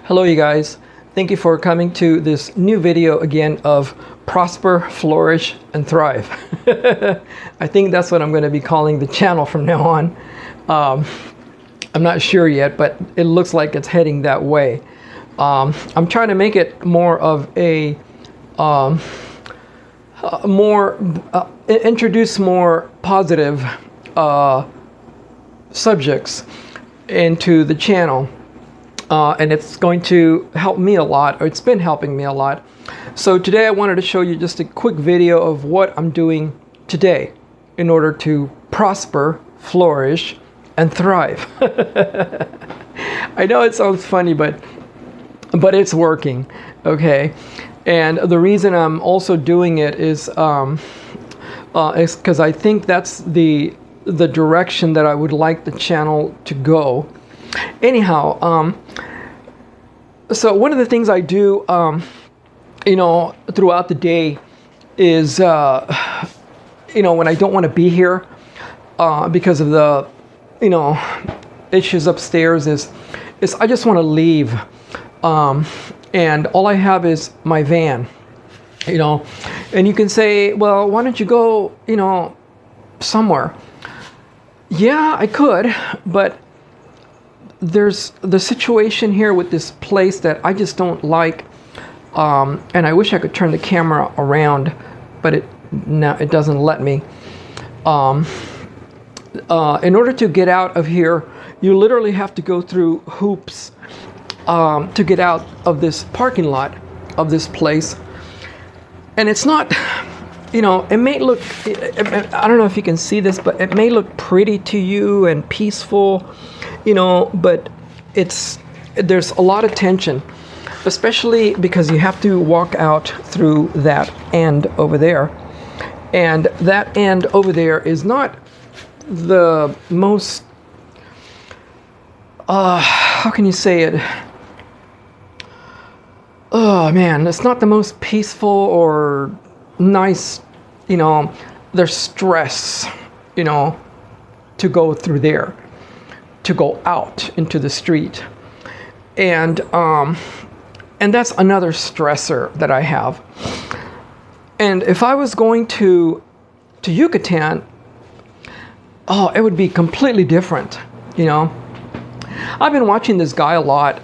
Hello you guys, thank you for coming to this new video again of Prosper, Flourish, and Thrive. I think that's what I'm going to be calling the channel from now on. I'm not sure yet, but it looks like it's heading that way. I'm trying to make it more of a introduce more positive subjects into the channel. And it's going to help me a lot, or it's been helping me a lot. So today I wanted to show you just a quick video of what I'm doing today in order to prosper, flourish, and thrive. I know it sounds funny, but it's working, okay? And the reason I'm also doing it is because I think that's the direction that I would like the channel to go. Anyhow, so one of the things I do, throughout the day is, when I don't want to be here because of the, issues upstairs is I just want to leave. And all I have is my van, and you can say, well, why don't you go, somewhere? Yeah, I could, but there's the situation here with this place that I just don't like, and I wish I could turn the camera around, but it doesn't let me. In order to get out of here, you literally have to go through hoops to get out of this parking lot of this place. And it's not, it may look, I don't know if you can see this, but it may look pretty to you and peaceful, but there's a lot of tension, especially because you have to walk out through that end over there. And that end over there is not the most, how can you say it? Oh man, it's not the most peaceful or nice, there's stress, to go through there, to go out into the street. And that's another stressor that I have. And if I was going to Yucatan, it would be completely different, I've been watching this guy a lot,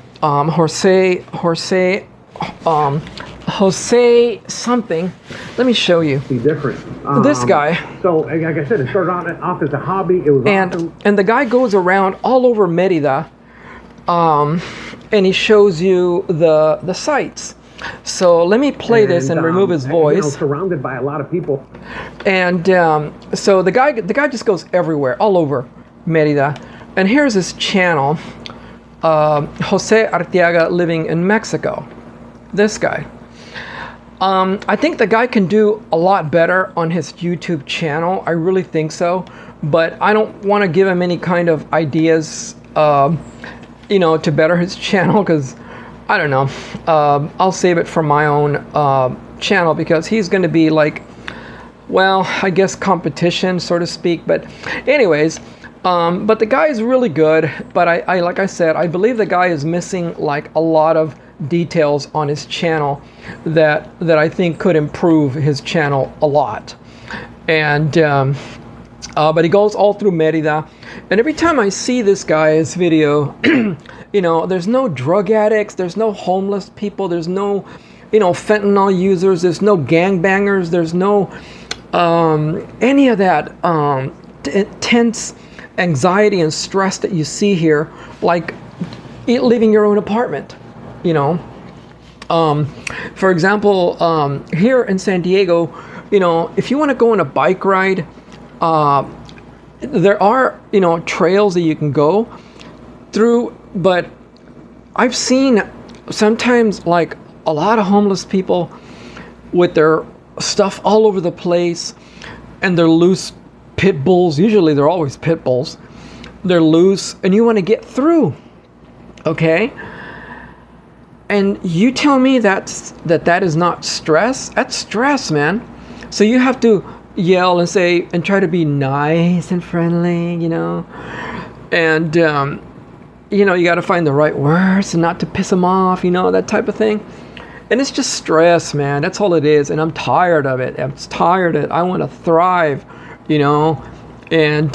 Jose something. Let me show you. Be different. This guy. So, like I said, it started off as a hobby. It was awesome. And the guy goes around all over Merida, and he shows you the sights. So let me play this and remove his voice. Surrounded by a lot of people. And so the guy just goes everywhere, all over Merida. And here's his channel, Jose Arteaga living in Mexico. This guy. I think the guy can do a lot better on his YouTube channel. I really think so. But I don't want to give him any kind of ideas, to better his channel, because I don't know. I'll save it for my own channel, because he's going to be like, well, I guess competition, so to speak. But anyways, but the guy is really good. But I like I said, I believe the guy is missing like a lot of details on his channel that I think could improve his channel a lot. And but he goes all through Merida, and every time I see this guy's video, there's no drug addicts, there's no homeless people, there's no fentanyl users, there's no gangbangers, there's no any of that intense anxiety and stress that you see here, like leaving your own apartment. For example, here in San Diego, if you want to go on a bike ride, there are, trails that you can go through, but I've seen sometimes like a lot of homeless people with their stuff all over the place, and they're loose pit bulls. Usually they're always pit bulls. They're loose, and you want to get through, okay? And you tell me that is not stress? That's stress, man. So you have to yell and say and try to be nice and friendly, and you know, you got to find the right words and not to piss them off, you know, that type of thing. And it's just stress, man. That's all it is. And I'm tired of it. I'm tired of it. I want to thrive, you know. And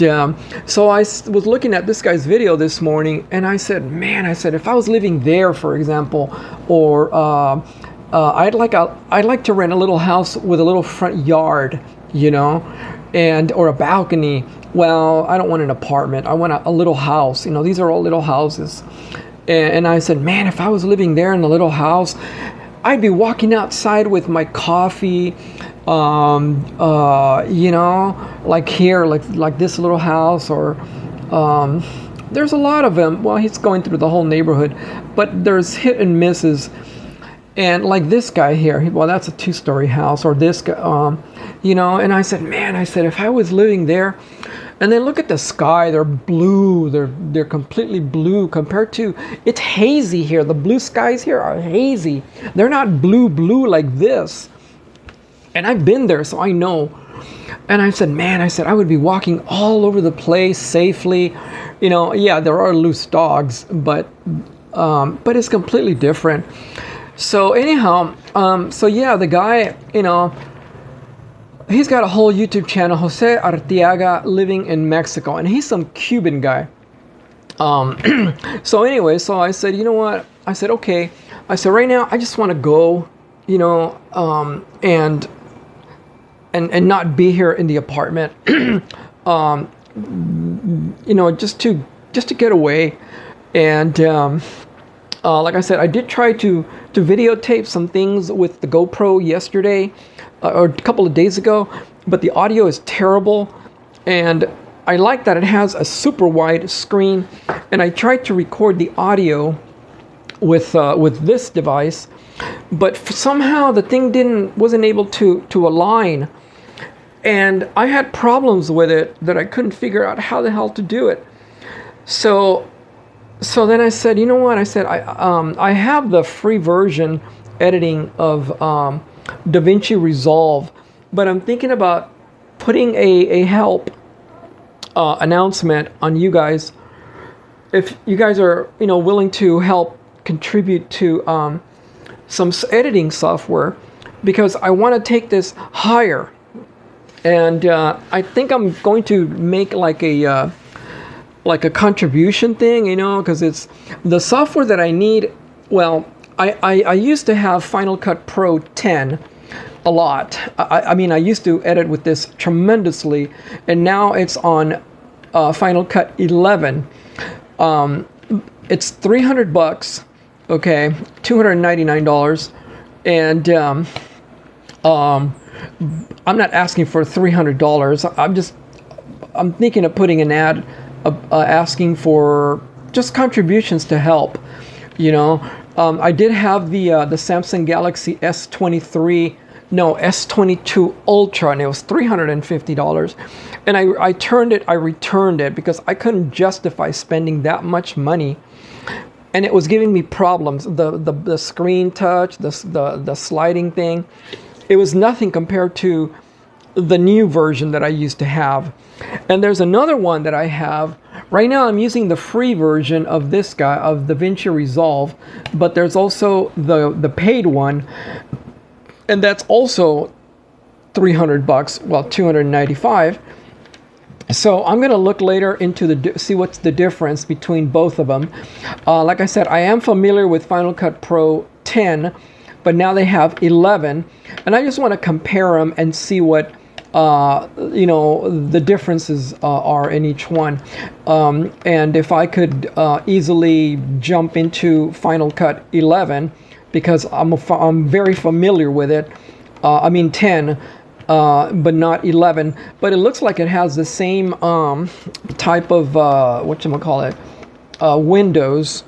so I was looking at this guy's video this morning, and I said, man, I said, if I was living there, for example, or I'd like to rent a little house with a little front yard, you know, and or a balcony. Well, I don't want an apartment. I want a little house. You know, these are all little houses. And I said, man, if I was living there in a little house, I'd be walking outside with my coffee, you know, like here, like this little house, or there's a lot of them. Well, he's going through the whole neighborhood, but there's hit and misses. And like this guy here, well, that's a 2-story house, or this guy, you know. And I said, man, I said, if I was living there, and then look at the sky, they're blue, they're completely blue compared to, it's hazy here. The blue skies here are hazy. They're not blue like this. And I've been there, so I know. And I said, man, I said, I would be walking all over the place safely. You know, yeah, there are loose dogs, but it's completely different. So anyhow, so yeah, the guy, you know, he's got a whole YouTube channel, Jose Arteaga, living in Mexico, and he's some Cuban guy. So anyway, so I said, you know what? I said, okay. I said, right now, I just want to go, you know, and not be here in the apartment, you know, just to get away. And like I said, I did try to videotape some things with the GoPro yesterday, or a couple of days ago, but the audio is terrible. And I like that it has a super wide screen, and I tried to record the audio with this device, but somehow the thing wasn't able to align, and I had problems with it that I couldn't figure out how the hell to do it. So then I said, you know what? I said, I have the free version editing of DaVinci Resolve, but I'm thinking about putting a help announcement on you guys. If you guys are, you know, willing to help contribute to some editing software, because I want to take this higher. And I think I'm going to make like a contribution thing, you know, because it's the software that I need. Well, I used to have Final Cut Pro 10 a lot. I mean, I used to edit with this tremendously, and now it's on Final Cut 11. It's $300, okay, $299, and I'm not asking for $300. I'm thinking of putting an ad asking for just contributions to help, you know. I did have the Samsung Galaxy S22 Ultra, and it was $350, and I returned it because I couldn't justify spending that much money, and it was giving me problems. The screen touch, the sliding thing, it was nothing compared to the new version that I used to have. And there's another one that I have right now. I'm using the free version of this guy, of DaVinci Resolve, but there's also the paid one, and that's also $300, well, $295. So I'm gonna look later into see what's the difference between both of them. Like I said, I am familiar with Final Cut Pro 10, but now they have 11, and I just want to compare them and see what you know, the differences are in each one, and if I could easily jump into Final Cut 11, because I'm very familiar with it. I mean 10, but not 11. But it looks like it has the same type of whatchamacallit, windows.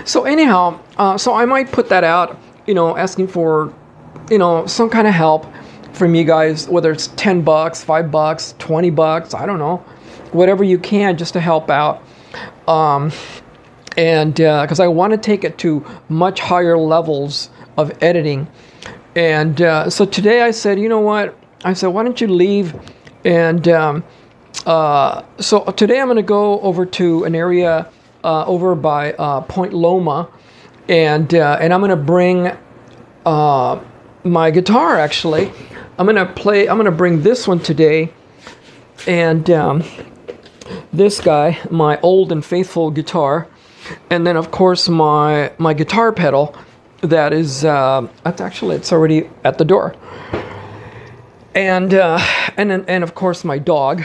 So anyhow, so I might put that out, you know, asking for, you know, some kind of help from you guys, whether it's $10, $5, $20, I don't know, whatever you can, just to help out. And because I want to take it to much higher levels of editing. And so today I said, you know what? I said, why don't you leave and So today I'm going to go over to an area over by Point Loma, and I'm going to bring my guitar. Actually, I'm going to bring this one today, and this guy, my old and faithful guitar, and then of course my guitar pedal. That is, it's already at the door, and of course my dog,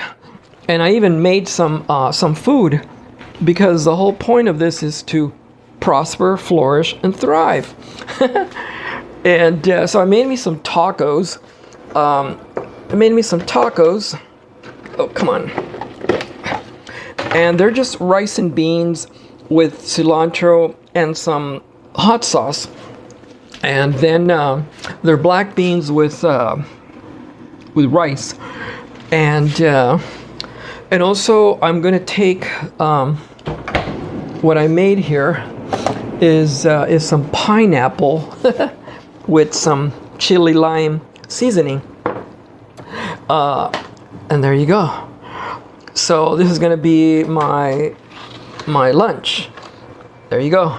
and I even made some food, because the whole point of this is to prosper, flourish, and thrive. And so I made me some tacos. Oh, come on. And they're just rice and beans with cilantro and some hot sauce. And then they're black beans with rice. And also I'm going to take what I made here is some pineapple with some chili lime seasoning. And there you go. So this is going to be my lunch. There you go.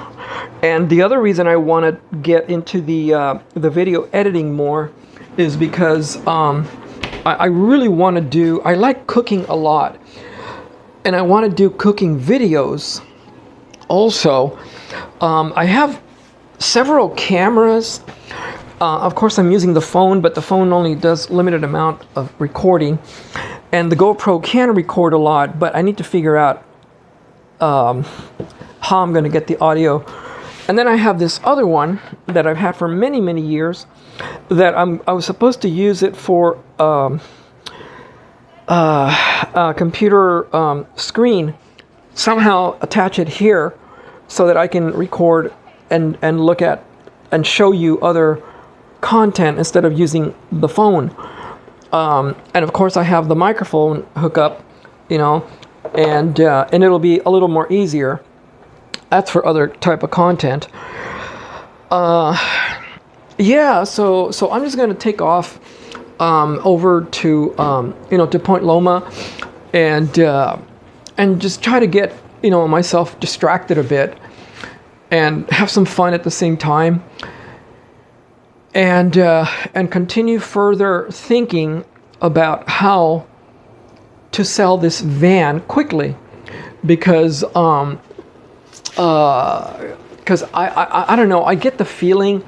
And the other reason I want to get into the video editing more is because I really want to do. I like cooking a lot, and I want to do cooking videos. Also, I have several cameras. Of course, I'm using the phone, but the phone only does limited amount of recording, and the GoPro can record a lot. But I need to figure out how I'm going to get the audio. And then I have this other one that I've had for many, many years that I was supposed to use it for a computer screen. Somehow attach it here so that I can record and look at and show you other content instead of using the phone. And of course I have the microphone hookup, and it'll be a little more easier. That's for other type of content. Yeah, so I'm just gonna take off over to to Point Loma, and just try to get myself distracted a bit and have some fun at the same time, and continue further thinking about how to sell this van quickly, because I don't know, I get the feeling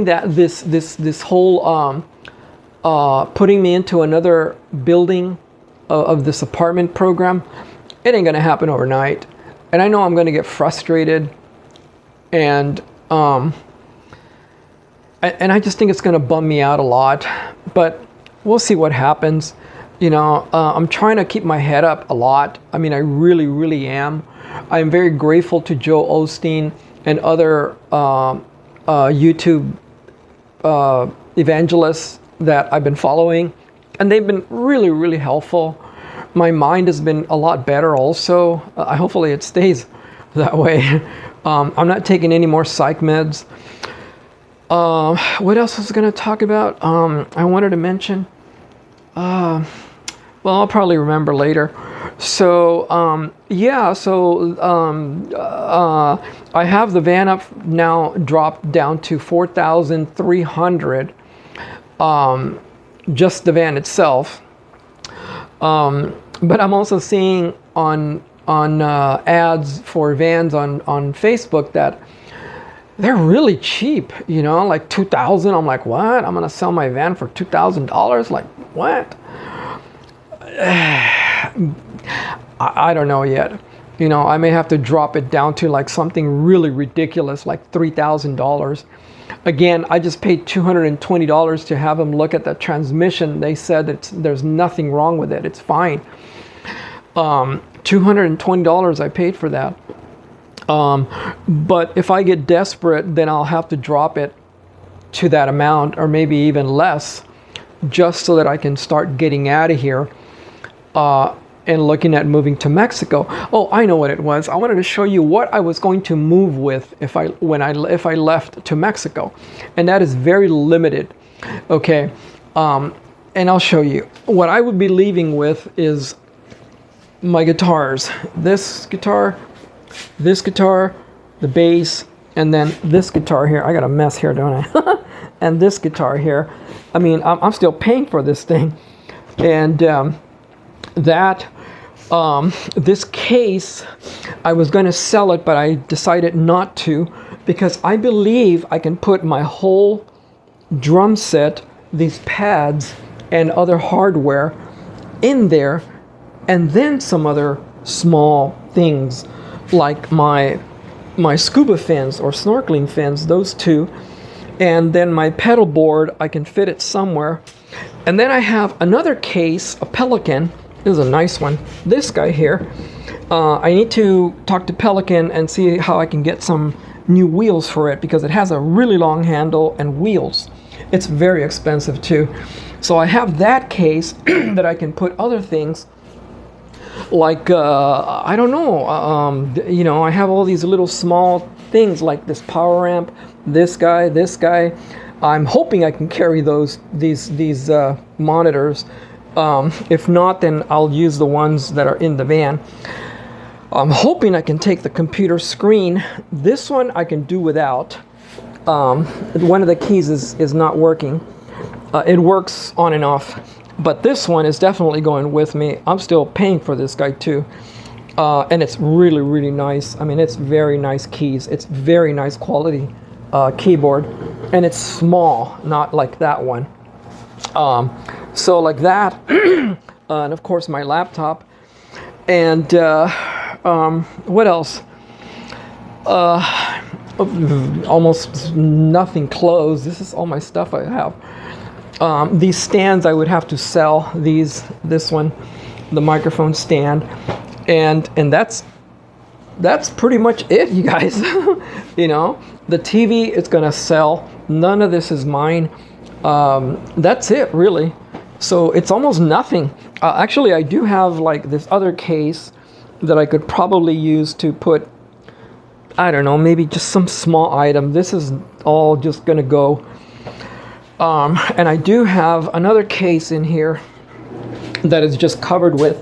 that this whole putting me into another building of this apartment program, it ain't gonna happen overnight, and I know I'm gonna get frustrated, and I just think it's gonna bum me out a lot, but we'll see what happens. I'm trying to keep my head up a lot. I mean, I really, really am. I'm very grateful to Joe Osteen and other YouTube evangelists that I've been following, and they've been really, really helpful. My mind has been a lot better also. Hopefully it stays that way. I'm not taking any more psych meds. What else was I going to talk about? I wanted to mention. Well, I'll probably remember later. So, I have the van up now, dropped down to 4,300, just the van itself. But I'm also seeing on ads for vans on Facebook that they're really cheap, like $2,000. I'm like, what? I'm gonna sell my van for $2,000? Like, what? I don't know yet. I may have to drop it down to like something really ridiculous, like $3,000. Again, I just paid $220 to have them look at the transmission. They said there's nothing wrong with it. It's fine. $220 I paid for that. But if I get desperate, then I'll have to drop it to that amount, or maybe even less, just so that I can start getting out of here and looking at moving to Mexico. Oh, I know what it was. I wanted to show you what I was going to move with if I left to Mexico, and that is very limited. Okay, and I'll show you. What I would be leaving with is my guitars. This guitar, the bass, and then this guitar here. I got a mess here, don't I? And this guitar here. I mean, I'm still paying for this thing. And this case, I was going to sell it, but I decided not to, because I believe I can put my whole drum set, these pads, and other hardware in there, and then some other small things like my scuba fins or snorkeling fins, those two, and then my pedal board, I can fit it somewhere. And then I have another case, a Pelican. This is a nice one. This guy here. I need to talk to Pelican and see how I can get some new wheels for it, because it has a really long handle and wheels. It's very expensive too. So I have that case that I can put other things like, I don't know, you know, I have all these little small things like this power amp, this guy. I'm hoping I can carry these monitors. If not, then I'll use the ones that are in the van. I'm hoping I can take the computer screen. This one I can do without. One of the keys is not working. It works on and off, but this one is definitely going with me. I'm still paying for this guy too. And it's really, really nice. I mean, it's very nice keys. It's very nice quality keyboard, and it's small, not like that one. So like that, and of course my laptop, and what else? Almost nothing closed. This is all my stuff I have. These stands I would have to sell. This one, the microphone stand, and that's pretty much it, you guys. You know, the TV, it's gonna sell. None of this is mine. That's it, really. So it's almost nothing. Actually, I do have like this other case that I could probably use to put, I don't know, maybe just some small item. This is all just gonna go. And I do have another case in here that is just covered with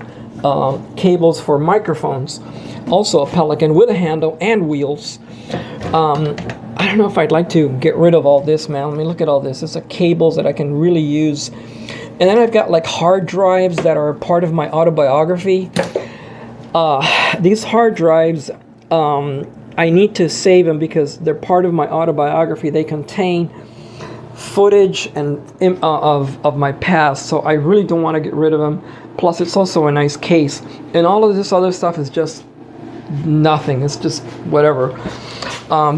cables for microphones. Also a Pelican with a handle and wheels. I don't know if I'd like to get rid of all this, man. Let me look at all this. It's a cables that I can really use. And then I've got like hard drives that are part of my autobiography. These hard drives, I need to save them because they're part of my autobiography. They contain footage and of my past, so I really don't want to get rid of them. Plus, it's also a nice case. And all of this other stuff is just nothing. It's just whatever.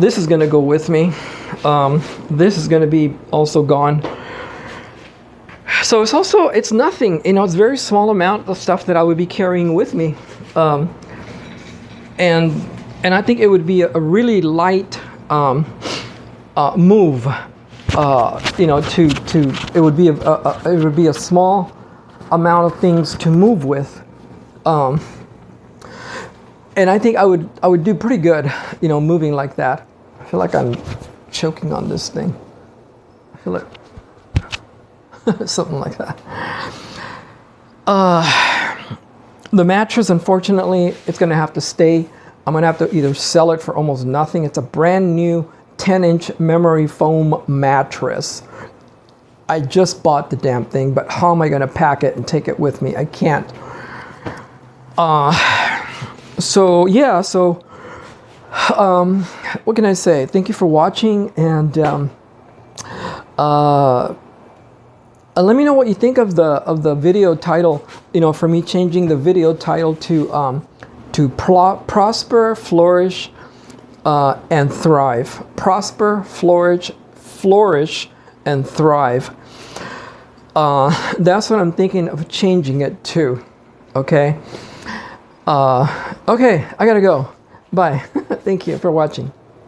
This is going to go with me. This is going to be also gone. So it's nothing. You know, it's a very small amount of stuff that I would be carrying with me. And I think it would be a really light move. You know, it would be a small amount of things to move with. And I think I would do pretty good, you know, moving like that. I feel like I'm choking on this thing. I feel like something like that. The mattress, unfortunately, it's going to have to stay. I'm going to have to either sell it for almost nothing. It's a brand new 10-inch memory foam mattress. I just bought the damn thing, but how am I going to pack it and take it with me? I can't. So yeah, so what can I say? Thank you for watching, and let me know what you think of the video title. You know, for me changing the video title to Prosper, Flourish, and Thrive. Prosper, flourish, and thrive. That's what I'm thinking of changing it to. Okay. Okay, I gotta go. Bye. Thank you for watching.